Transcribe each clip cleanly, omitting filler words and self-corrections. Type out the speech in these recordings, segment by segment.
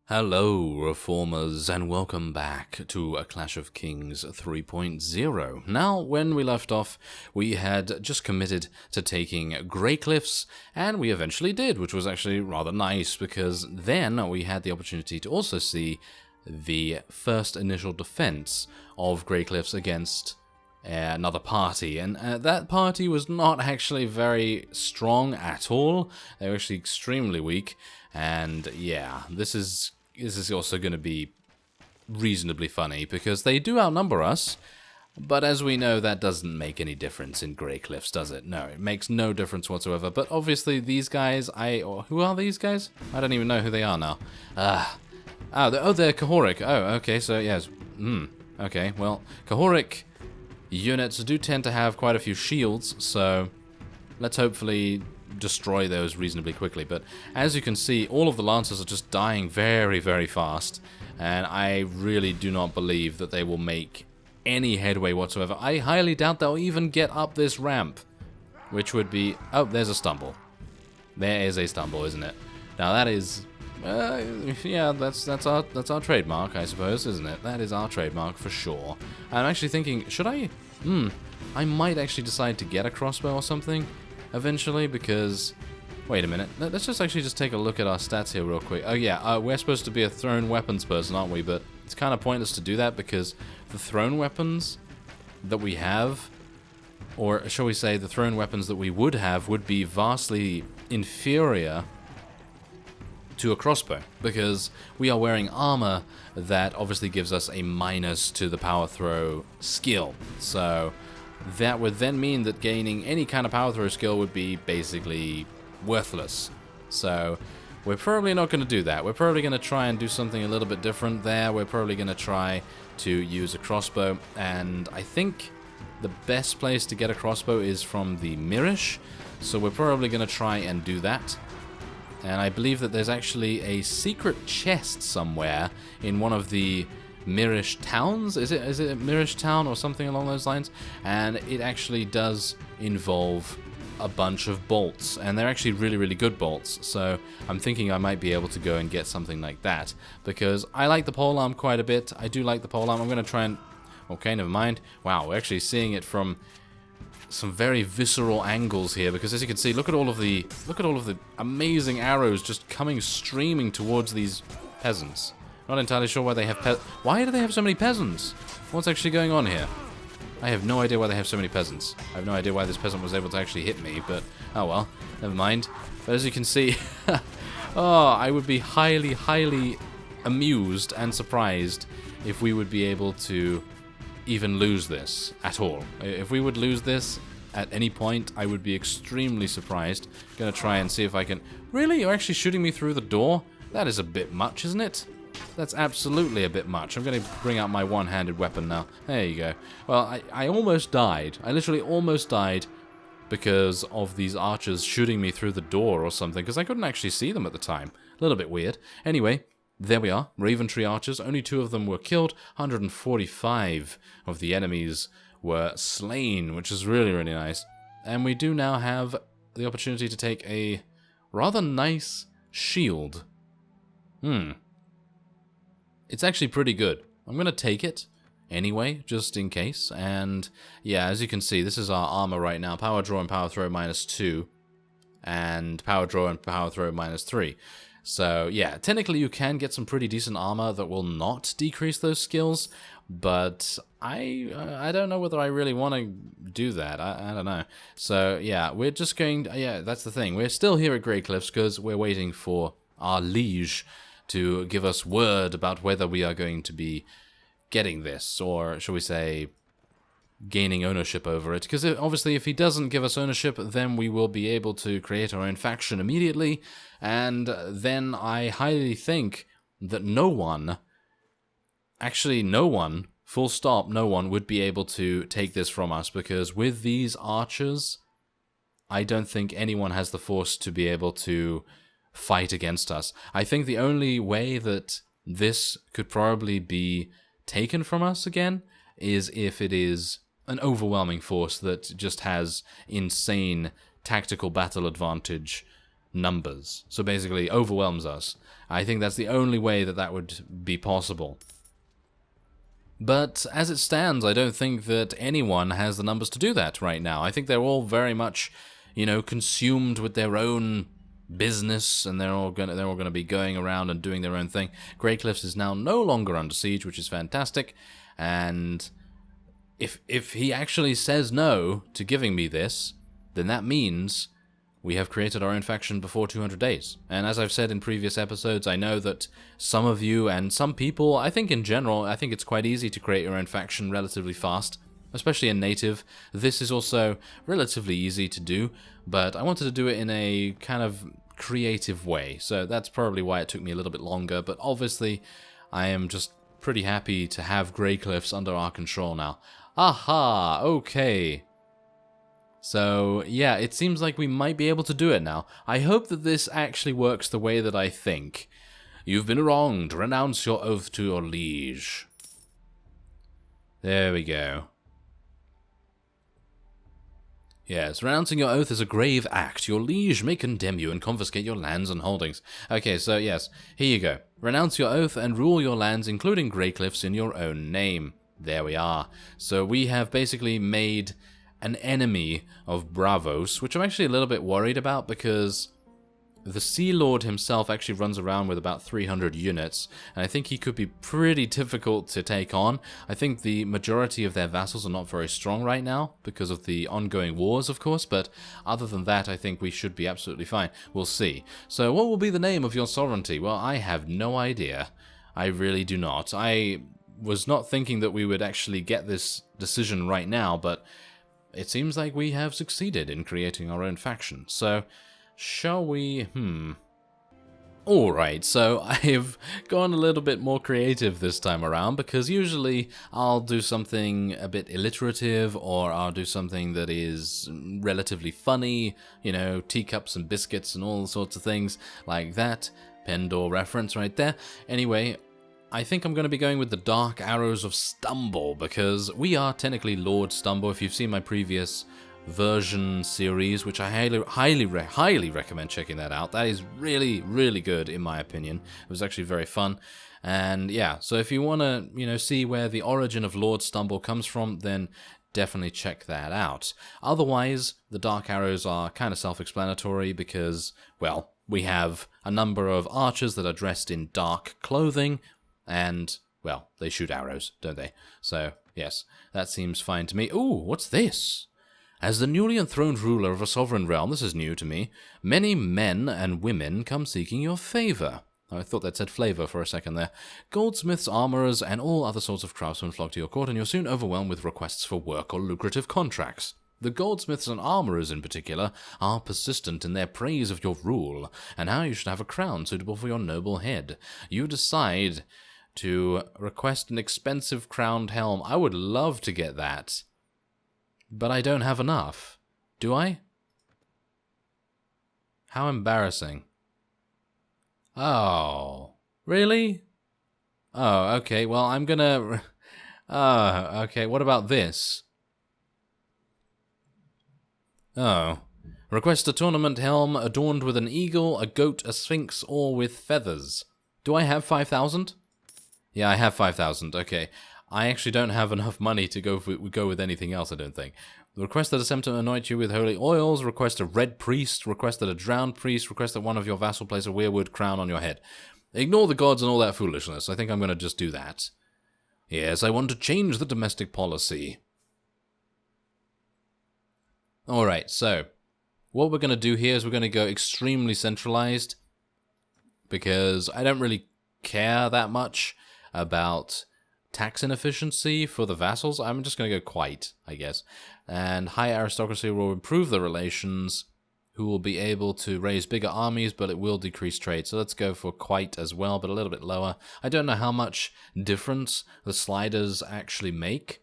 Hello, Reformers, and welcome back to A Clash of Kings 3.0. Now, when we left off, we had just committed to taking Grey Cliffs, and we eventually did, which was actually rather nice, because then we had the opportunity to also see the first initial defense of Grey Cliffs against another party, and that party was not actually very strong at all. They were actually extremely weak, and yeah, this is also going to be reasonably funny, because they do outnumber us, but as we know, that doesn't make any difference in Grey Cliffs, does it? No, it makes no difference whatsoever, but obviously these guys, who are these guys? I don't even know who they are now. They're Cahoric. Oh, okay, so yes, okay, well, Cahoric units do tend to have quite a few shields, so let's hopefully destroy those reasonably quickly. But as you can see, all of the Lancers are just dying very, very fast, and I really do not believe that they will make any headway whatsoever. I highly doubt they'll even get up this ramp, which would be... Oh, there's a stumble. There is a stumble, isn't it? Now that is... yeah, that's our trademark, I suppose, isn't it? That is our trademark for sure. I'm actually thinking, should I... I might actually decide to get a crossbow or something eventually, because... Wait a minute. Let's just take a look at our stats here real quick. Oh yeah, we're supposed to be a thrown weapons person, aren't we? But it's kind of pointless to do that, because the thrown weapons that we have, or shall we say the thrown weapons that we would have, would be vastly inferior to a crossbow, because we are wearing armor that obviously gives us a minus to the power throw skill. So that would then mean that gaining any kind of power throw skill would be basically worthless. So we're probably not going to do that. We're probably going to try and do something a little bit different there. We're probably going to try to use a crossbow, and I think the best place to get a crossbow is from the Mirish, so we're probably going to try and do that. And I believe that there's actually a secret chest somewhere in one of the Mirish towns. Is it a Mirish town or something along those lines? And it actually does involve a bunch of bolts, and they're actually really, really good bolts. So I'm thinking I might be able to go and get something like that, because I like the polearm quite a bit. I do like the polearm. I'm going to try and... Okay, never mind. Wow, we're actually seeing it from some very visceral angles here, because as you can see, look at all of the amazing arrows just coming streaming towards these peasants. Not entirely sure why they have why do they have so many peasants? What's actually going on here? I have no idea why they have so many peasants. I have no idea why this peasant was able to actually hit me, but oh well, never mind. But as you can see, oh, I would be highly, highly amused and surprised if we would be able to even lose this at all. If we would lose this at any point, I would be extremely surprised. Gonna try and see if I can... Really? You're actually shooting me through the door? That is a bit much, isn't it? That's absolutely a bit much. I'm gonna bring out my one-handed weapon now. There you go. Well, I almost died. I literally almost died because of these archers shooting me through the door or something, because I couldn't actually see them at the time. A little bit weird. Anyway, there we are, Raventree archers. Only 2 of them were killed. 145 of the enemies were slain, which is really, really nice. And we do now have the opportunity to take a rather nice shield. It's actually pretty good. I'm going to take it anyway, just in case. And yeah, as you can see, this is our armor right now. Power draw and power throw -2. And power draw and power throw -3. So yeah, technically you can get some pretty decent armor that will not decrease those skills, but I don't know whether I really want to do that. I don't know. So yeah, we're just going... yeah, that's the thing. We're still here at Grey Cliffs because we're waiting for our liege to give us word about whether we are going to be getting this, or shall we say gaining ownership over it, because obviously if he doesn't give us ownership, then we will be able to create our own faction immediately, and then I highly think that no one, full stop, no one would be able to take this from us, because with these archers, I don't think anyone has the force to be able to fight against us. I think the only way that this could probably be taken from us again is if it is an overwhelming force that just has insane tactical battle advantage numbers. So basically overwhelms us. I think that's the only way that that would be possible. But as it stands, I don't think that anyone has the numbers to do that right now. I think they're all very much, you know, consumed with their own business, and they're all gonna be going around and doing their own thing. Grey Cliffs is now no longer under siege, which is fantastic. And if he actually says no to giving me this, then that means we have created our own faction before 200 days. And as I've said in previous episodes, I know that some of you and some people, I think in general, I think it's quite easy to create your own faction relatively fast, especially in native. This is also relatively easy to do, but I wanted to do it in a kind of creative way. So that's probably why it took me a little bit longer, but obviously I am just pretty happy to have Grey Cliffs under our control now. Aha, okay. So, yeah, it seems like we might be able to do it now. I hope that this actually works the way that I think. You've been wronged. Renounce your oath to your liege. There we go. Yes, renouncing your oath is a grave act. Your liege may condemn you and confiscate your lands and holdings. Okay, so yes, here you go. Renounce your oath and rule your lands, including Grey Cliffs, in your own name. There we are. So we have basically made an enemy of Bravos, which I'm actually a little bit worried about because the Sea Lord himself actually runs around with about 300 units, and I think he could be pretty difficult to take on. I think the majority of their vassals are not very strong right now because of the ongoing wars, of course, but other than that, I think we should be absolutely fine. We'll see. So what will be the name of your sovereignty? Well, I have no idea. I really do not. I was not thinking that we would actually get this decision right now, but it seems like we have succeeded in creating our own faction. So, shall we? Alright, so I've gone a little bit more creative this time around, because usually I'll do something a bit alliterative, or I'll do something that is relatively funny, you know, teacups and biscuits and all sorts of things like that. Pendor reference right there. Anyway, I think I'm going to be going with the Dark Arrows of Stumble, because we are technically Lord Stumble. If you've seen my previous version series, which I highly recommend checking that out. That is really, really good, in my opinion. It was actually very fun. And yeah, so if you want to, you know, see where the origin of Lord Stumble comes from, then definitely check that out. Otherwise, the Dark Arrows are kind of self-explanatory because, well, we have a number of archers that are dressed in dark clothing, and, well, they shoot arrows, don't they? So, yes, that seems fine to me. Ooh, what's this? As the newly enthroned ruler of a sovereign realm, this is new to me, many men and women come seeking your favor. I thought that said flavor for a second there. Goldsmiths, armorers, and all other sorts of craftsmen flock to your court, and you're soon overwhelmed with requests for work or lucrative contracts. The goldsmiths and armorers in particular are persistent in their praise of your rule, and how you should have a crown suitable for your noble head. You decide to request an expensive crowned helm. I would love to get that, but I don't have enough. Do I? How embarrassing. Oh, really? Oh, okay, well, I'm gonna... okay, what about this? Oh. Request a tournament helm adorned with an eagle, a goat, a sphinx, or with feathers. Do I have 5,000? Yeah, I have 5,000, okay. I actually don't have enough money to go with anything else, I don't think. Request that a Semter anoint you with holy oils, request a red priest, request that a drowned priest, request that one of your vassal place a weirwood crown on your head. Ignore the gods and all that foolishness. I think I'm going to just do that. Yes, I want to change the domestic policy. Alright, so what we're going to do here is we're going to go extremely centralized, because I don't really care that much about tax inefficiency for the vassals. I'm just going to go quite, I guess. And high aristocracy will improve the relations, who will be able to raise bigger armies, but it will decrease trade. So let's go for quite as well, but a little bit lower. I don't know how much difference the sliders actually make,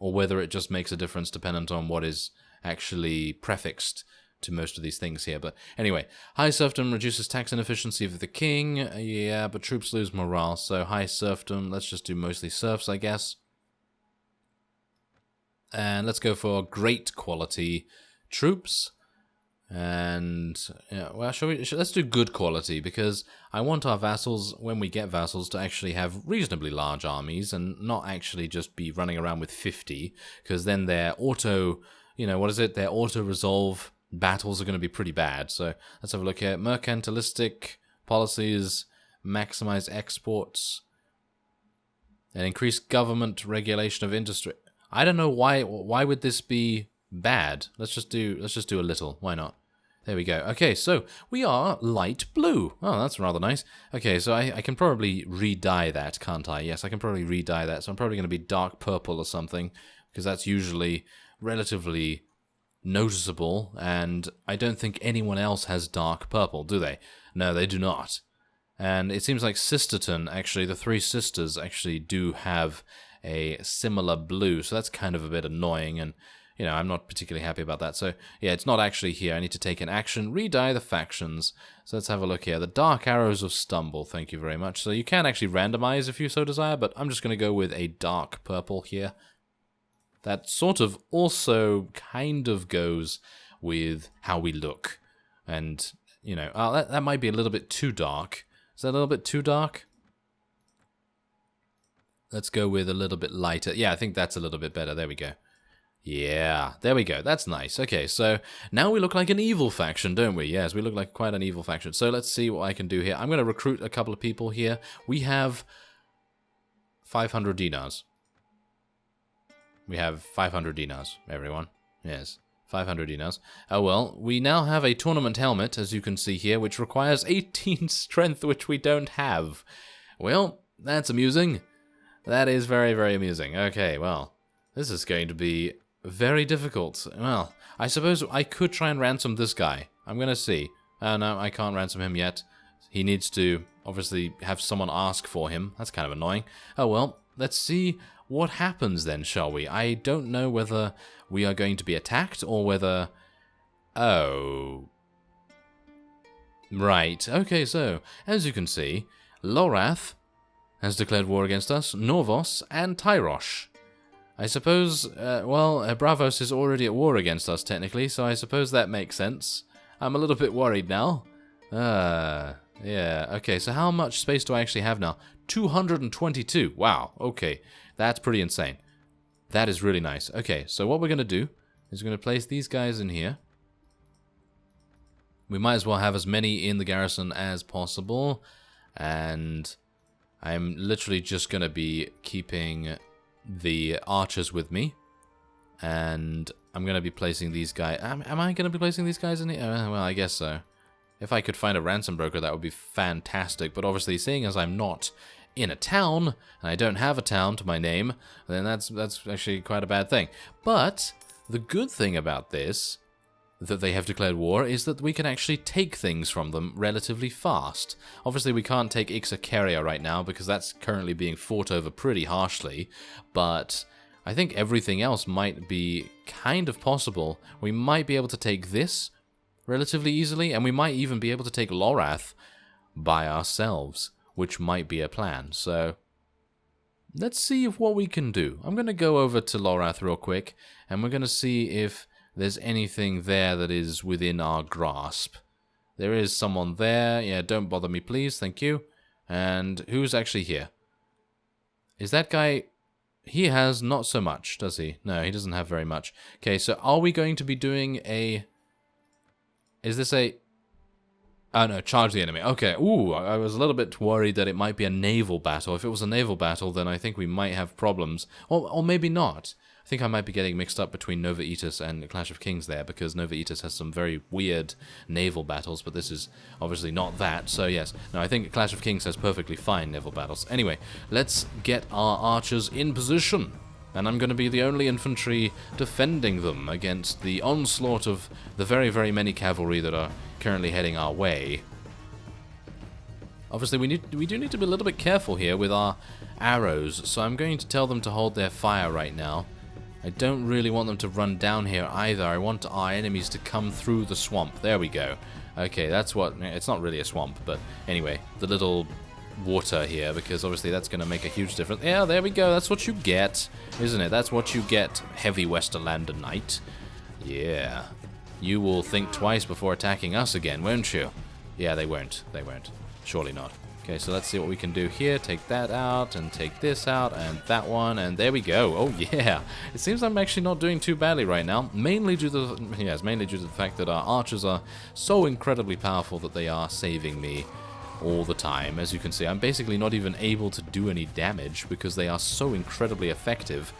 or whether it just makes a difference dependent on what is actually prefixed to most of these things here. But anyway, high serfdom reduces tax inefficiency of the king. Yeah, but troops lose morale. So high serfdom, let's just do mostly serfs, I guess. And let's go for great quality troops. And, yeah, well, let's do good quality, because I want our vassals, when we get vassals, to actually have reasonably large armies and not actually just be running around with 50, because then their auto, their auto-resolve battles are going to be pretty bad. So let's have a look here. Mercantilistic policies, maximize exports, and increase government regulation of industry. I don't know why would this be bad. Let's just do a little. Why not? There we go. Okay, so we are light blue. Oh, that's rather nice. Okay, so I can probably re-dye that, can't I? Yes, I can probably re-dye that. So I'm probably going to be dark purple or something, because that's usually relatively noticeable, and I don't think anyone else has dark purple, do they? No, they do not. And it seems like Sisterton, actually, the three sisters actually do have a similar blue, so that's kind of a bit annoying, and I'm not particularly happy about that. So, yeah, it's not actually here. I need to take an action, re-dye the factions. So let's have a look here. The Dark Arrows of Stumble, thank you very much. So you can actually randomize if you so desire, but I'm just going to go with a dark purple here. That sort of also kind of goes with how we look. And, that might be a little bit too dark. Is that a little bit too dark? Let's go with a little bit lighter. Yeah, I think that's a little bit better. There we go. Yeah, there we go. That's nice. Okay, so now we look like an evil faction, don't we? Yes, we look like quite an evil faction. So let's see what I can do here. I'm going to recruit a couple of people here. We have 500 dinars. We have 500 dinars, everyone. Yes, 500 dinars. Oh well, we now have a tournament helmet, as you can see here, which requires 18 strength, which we don't have. Well, that's amusing. That is very, very amusing. Okay, well, this is going to be very difficult. Well, I suppose I could try and ransom this guy. I'm going to see. No, I can't ransom him yet. He needs to, obviously, have someone ask for him. That's kind of annoying. Oh, well, let's see what happens then, shall we? I don't know whether we are going to be attacked or whether... Oh. Right. Okay, so, as you can see, Lorath has declared war against us, Norvos, and Tyrosh. I suppose, Bravos is already at war against us, technically, so I suppose that makes sense. I'm a little bit worried now. Yeah, okay, so how much space do I actually have now? 222. Wow, okay, that's pretty insane. That is really nice. Okay, so what we're going to do is we're going to place these guys in here. We might as well have as many in the garrison as possible, and I'm literally just going to be keeping the archers with me, and I'm going to be placing these guys... Am I going to be placing these guys in here? Well, I guess so. If I could find a ransom broker, that would be fantastic, but obviously, seeing as I'm not in a town, and I don't have a town to my name, then that's actually quite a bad thing. But the good thing about this, that they have declared war, is that we can actually take things from them relatively fast. Obviously, we can't take Ixacaria right now, because that's currently being fought over pretty harshly, but I think everything else might be kind of possible. We might be able to take this relatively easily, and we might even be able to take Lorath by ourselves, which might be a plan. So let's see what we can do. I'm going to go over to Lorath real quick, and we're going to see if there's anything there that is within our grasp. There is someone there. Yeah, don't bother me, please. Thank you. And who's actually here? Is that guy... He has not so much, does he? No, he doesn't have very much. Okay, so are we going to be doing a... Is this a... Oh, no, charge the enemy. Okay, ooh, I was a little bit worried that it might be a naval battle. If it was a naval battle, then I think we might have problems. Or maybe not. I think I might be getting mixed up between Nova Eatus and Clash of Kings there, because Nova Eatus has some very weird naval battles, but this is obviously not that, so yes. No, I think Clash of Kings has perfectly fine naval battles. Anyway, let's get our archers in position, and I'm going to be the only infantry defending them against the onslaught of the very, very many cavalry that are currently heading our way. Obviously, we do need to be a little bit careful here with our arrows, so I'm going to tell them to hold their fire right now. I don't really want them to run down here either. I want our enemies to come through the swamp. There we go. Okay, that's what... It's not really a swamp, but anyway, the little water here, because obviously that's going to make a huge difference. Yeah, there we go. That's what you get, isn't it? That's what you get, heavy Westerlander Knight. Yeah. you will think twice before attacking us again, won't you? Yeah, they won't. They won't. Surely not. Okay, so let's see what we can do here. Take that out, and take this out, and that one, and there we go. Oh, yeah. It seems I'm actually not doing too badly right now. Mainly due to the fact that our archers are so incredibly powerful that they are saving me all the time. As you can see, I'm basically not even able to do any damage because they are so incredibly effective.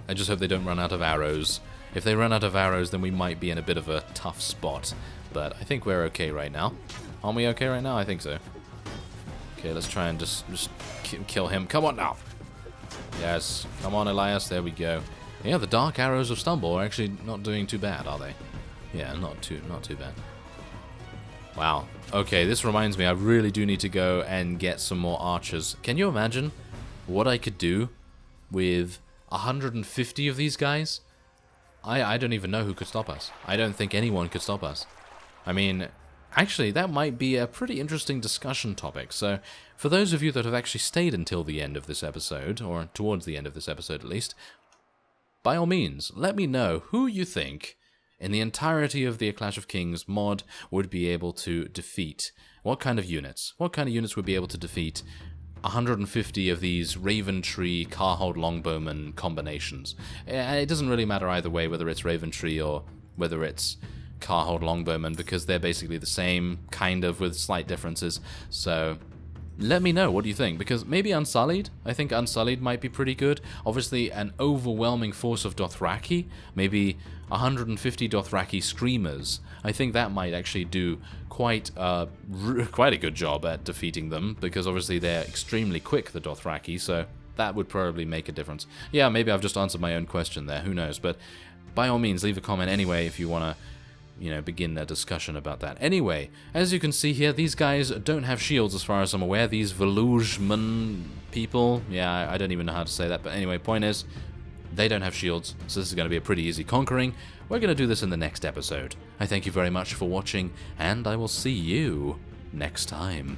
I just hope they don't run out of arrows. If they run out of arrows, then we might be in a bit of a tough spot. But I think we're okay right now. Aren't we okay right now? I think so. Okay, let's try and just kill him. Come on now. Yes. Come on, Elias. There we go. Yeah, the dark arrows of Stumble are actually not doing too bad, are they? Yeah, not too bad. Wow. Okay, this reminds me, I really do need to go and get some more archers. Can you imagine what I could do with 150 of these guys? I don't even know who could stop us. I don't think anyone could stop us. I mean, actually, that might be a pretty interesting discussion topic. So, for those of you that have actually stayed until the end of this episode, or towards the end of this episode at least, by all means, let me know who you think in the entirety of the A Clash of Kings mod would be able to defeat. What kind of units? What kind of units would be able to defeat 150 of these Raven Tree, Carhold Longbowman combinations? It doesn't really matter either way, whether it's Raven Tree or whether it's Carhold Longbowman, because they're basically the same, kind of, with slight differences. So let me know, what do you think? Because maybe Unsullied? I think Unsullied might be pretty good. Obviously, an overwhelming force of Dothraki, maybe 150 Dothraki Screamers. I think that might actually do quite a good job at defeating them, because obviously they're extremely quick, the Dothraki, so that would probably make a difference. Yeah, maybe I've just answered my own question there, who knows, but by all means, leave a comment anyway if you want to, you know, begin a discussion about that. Anyway, as you can see here, these guys don't have shields as far as I'm aware. These Velujman people, yeah, I don't even know how to say that, but anyway, point is, they don't have shields, so this is going to be a pretty easy conquering. We're going to do this in the next episode. I thank you very much for watching, and I will see you next time.